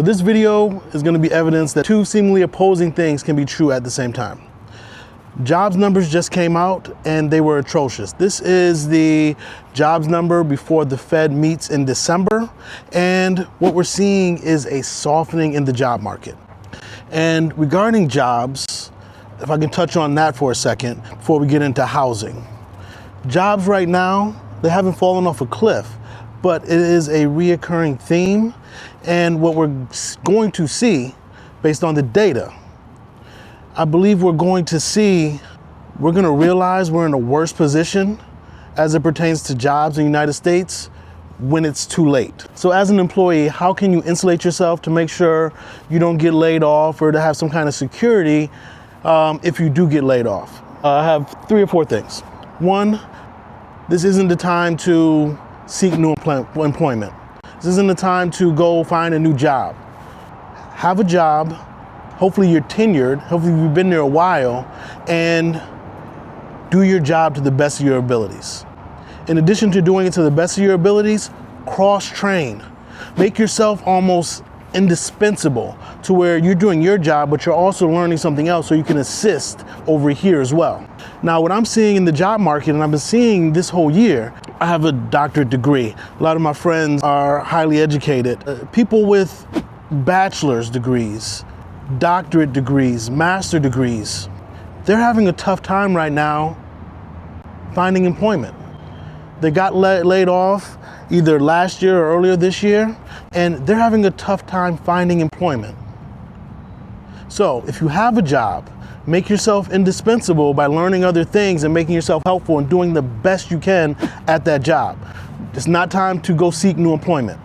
This video is going to be evidence that two seemingly opposing things can be true at the same time. Jobs numbers just came out and they were atrocious. This is the jobs number before the Fed meets in December, and what we're seeing is a softening in the job market. And regarding jobs, if I can touch on that for a second before we get into housing. Jobs right now, they haven't fallen off a cliff, but it is a reoccurring theme. And what we're going to see based on the data, I believe we're going to realize we're in a worse position as it pertains to jobs in the United States when it's too late. So as an employee, how can you insulate yourself to make sure you don't get laid off or to have some kind of security if you do get laid off? I have 3 or 4 things. 1, this isn't the time to seek new employment. This isn't the time to go find a new job. Have a job. Hopefully you're tenured. Hopefully you've been there a while, and do your job to the best of your abilities. In addition to doing it to the best of your abilities, cross-train. Make yourself almost indispensable to where you're doing your job, but you're also learning something else so you can assist over here as well. Now, what I'm seeing in the job market, and I've been seeing this whole year, I have a doctorate degree. A lot of my friends are highly educated. People with bachelor's degrees, doctorate degrees, master degrees, they're having a tough time right now finding employment. They got laid off either last year or earlier this year, and they're having a tough time finding employment. So if you have a job, make yourself indispensable by learning other things and making yourself helpful and doing the best you can at that job. It's not time to go seek new employment.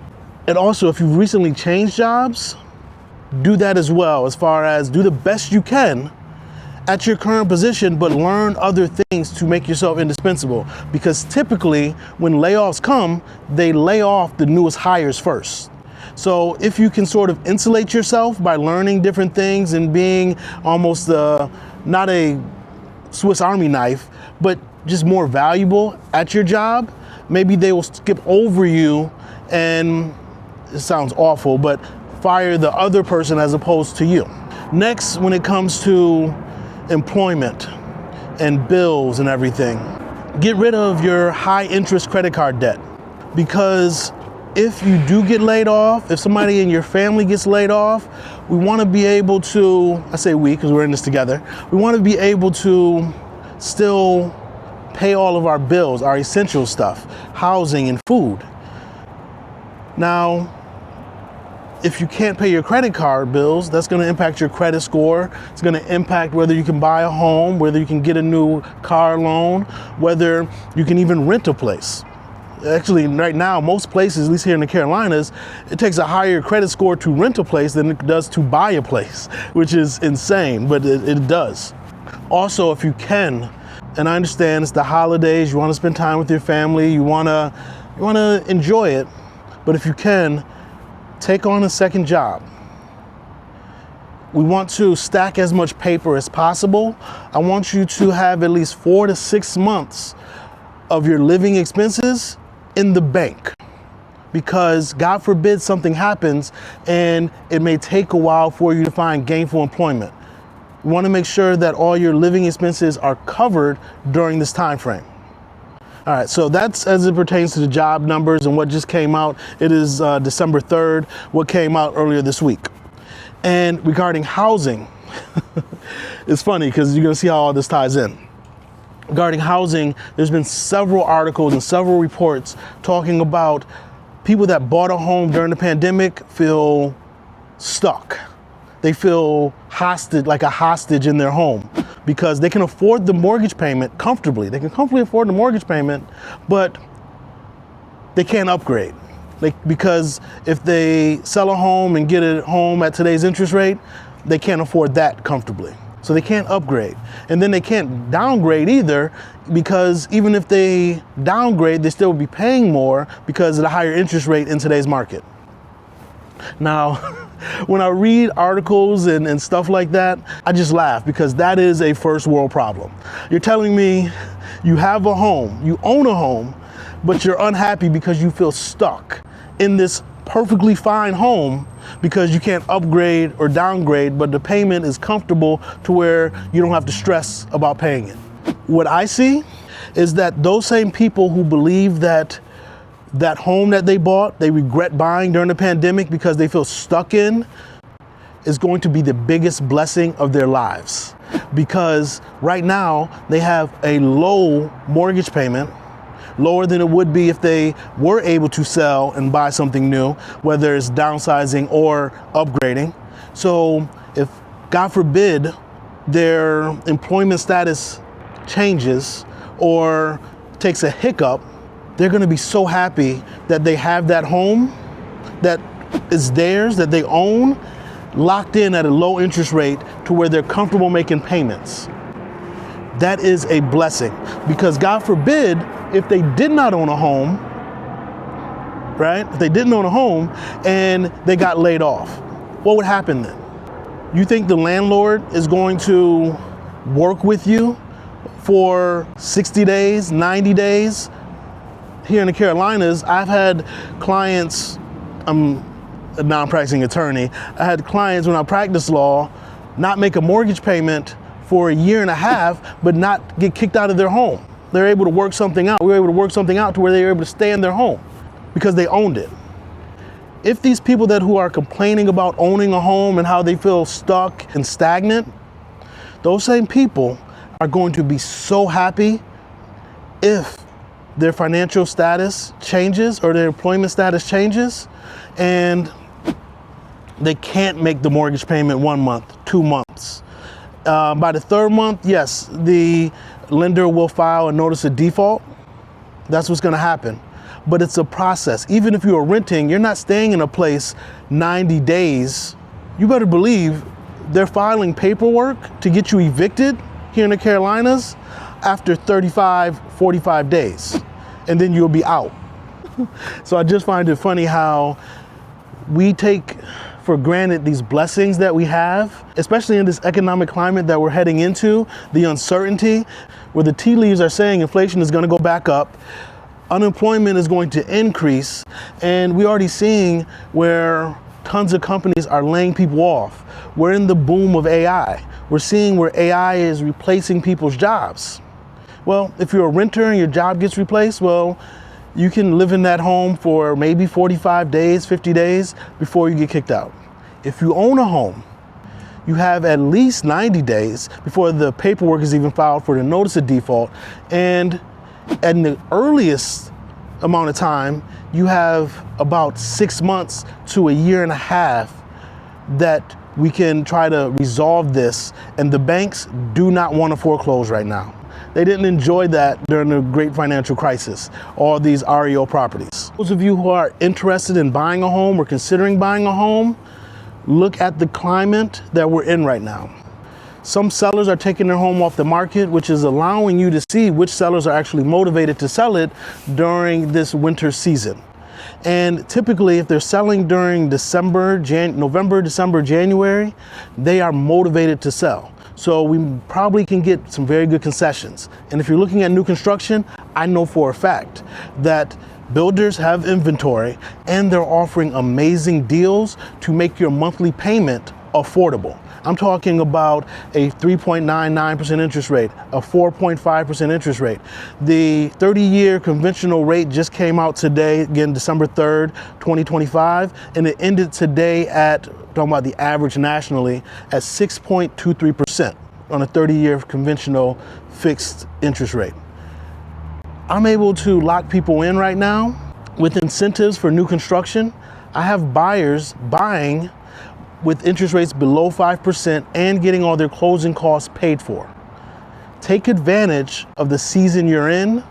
And also, if you've recently changed jobs, do that as well, as far as do the best you can at your current position, but learn other things to make yourself indispensable. Because typically when layoffs come, they lay off the newest hires first. So if you can sort of insulate yourself by learning different things and being almost not a Swiss Army knife, but just more valuable at your job, maybe they will skip over you and, it sounds awful, but fire the other person as opposed to you. Next, when it comes to employment and bills and everything, get rid of your high interest credit card debt, because if you do get laid off, if somebody in your family gets laid off, we want to be able to, I say we because we're in this together, we want to be able to still pay all of our bills, our essential stuff, housing and food. Now, if you can't pay your credit card bills, that's going to impact your credit score. It's going to impact whether you can buy a home, whether you can get a new car loan, whether you can even rent a place. Actually, right now, most places, at least here in the Carolinas, it takes a higher credit score to rent a place than it does to buy a place, which is insane, but it does. Also, if you can, and I understand it's the holidays, you want to spend time with your family, you want to enjoy it, but if you can, take on a second job. We want to stack as much paper as possible. I want you to have at least 4 to 6 months of your living expenses in the bank, because God forbid something happens and it may take a while for you to find gainful employment. You want to make sure that all your living expenses are covered during this time frame. All right, so that's as it pertains to the job numbers and what just came out. It is December 3rd, what came out earlier this week. And regarding housing, it's funny because you're gonna see how all this ties in. Regarding housing, there's been several articles and several reports talking about people that bought a home during the pandemic feel stuck. They feel hostage, like a hostage in their home, because they can afford the mortgage payment comfortably. They can comfortably afford the mortgage payment, but they can't upgrade. Because if they sell a home and get a home at today's interest rate, they can't afford that comfortably. So they can't upgrade. And then they can't downgrade either, because even if they downgrade, they still will be paying more because of the higher interest rate in today's market. Now, when I read articles and stuff like that, I just laugh, because that is a first world problem. You're telling me you have a home, you own a home, but you're unhappy because you feel stuck in this perfectly fine home because you can't upgrade or downgrade, but the payment is comfortable to where you don't have to stress about paying it. What I see is that those same people who believe that that home that they bought, they regret buying during the pandemic because they feel stuck in, is going to be the biggest blessing of their lives. Because right now they have a low mortgage payment, lower than it would be if they were able to sell and buy something new, whether it's downsizing or upgrading. So if, God forbid, their employment status changes or takes a hiccup, they're gonna be so happy that they have that home that is theirs, that they own, locked in at a low interest rate to where they're comfortable making payments. That is a blessing, because God forbid, if they did not own a home, right? If they didn't own a home and they got laid off, what would happen then? You think the landlord is going to work with you for 60 days, 90 days? Here in the Carolinas, I've had clients, I'm a non-practicing attorney, I had clients when I practiced law not make a mortgage payment for a year and a half, but not get kicked out of their home. They're able to work something out. We were able to work something out to where they were able to stay in their home because they owned it. If these people who are complaining about owning a home and how they feel stuck and stagnant, those same people are going to be so happy if their financial status changes or their employment status changes and they can't make the mortgage payment 1 month, 2 months. By the third month, yes, the lender will file a notice of default. That's what's gonna happen. But it's a process. Even if you are renting, you're not staying in a place 90 days. You better believe they're filing paperwork to get you evicted here in the Carolinas after 35, 45 days, and then you'll be out. So I just find it funny how we take for granted these blessings that we have, especially in this economic climate that we're heading into, the uncertainty, where the tea leaves are saying inflation is gonna go back up, unemployment is going to increase, and we're already seeing where tons of companies are laying people off. We're in the boom of AI. We're seeing where AI is replacing people's jobs. Well, if you're a renter and your job gets replaced, well, you can live in that home for maybe 45 days, 50 days before you get kicked out. If you own a home, you have at least 90 days before the paperwork is even filed for the notice of default. And at the earliest amount of time, you have about 6 months to a year and a half that we can try to resolve this. And the banks do not want to foreclose right now. They didn't enjoy that during the great financial crisis, all these REO properties. Those of you who are interested in buying a home or considering buying a home, look at the climate that we're in right now. Some sellers are taking their home off the market, which is allowing you to see which sellers are actually motivated to sell it during this winter season. And typically, if they're selling during November, December, January, they are motivated to sell. So we probably can get some very good concessions. And if you're looking at new construction, I know for a fact that builders have inventory and they're offering amazing deals to make your monthly payment affordable. I'm talking about a 3.99% interest rate, a 4.5% interest rate. The 30-year conventional rate just came out today, again, December 3rd, 2025, and it ended today at, talking about the average nationally, at 6.23% on a 30-year conventional fixed interest rate. I'm able to lock people in right now with incentives for new construction. I have buyers buying with interest rates below 5% and getting all their closing costs paid for. Take advantage of the season you're in,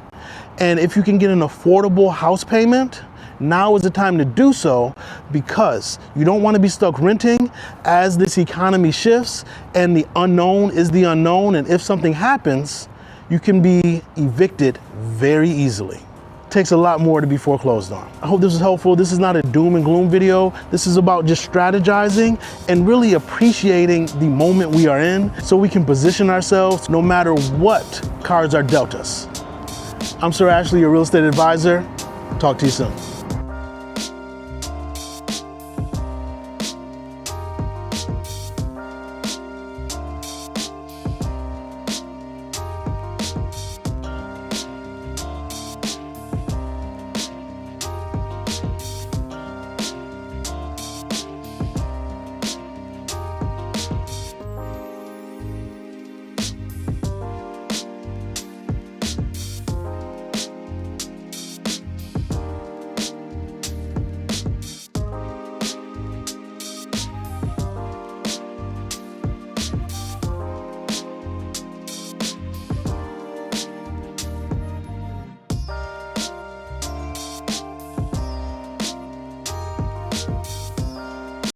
and if you can get an affordable house payment, now is the time to do so, because you don't want to be stuck renting as this economy shifts and the unknown is the unknown, and if something happens, you can be evicted very easily. Takes a lot more to be foreclosed on. I hope this was helpful. This is not a doom and gloom video. This is about just strategizing and really appreciating the moment we are in so we can position ourselves no matter what cards are dealt us. I'm Sir Ashley, your real estate advisor. Talk to you soon.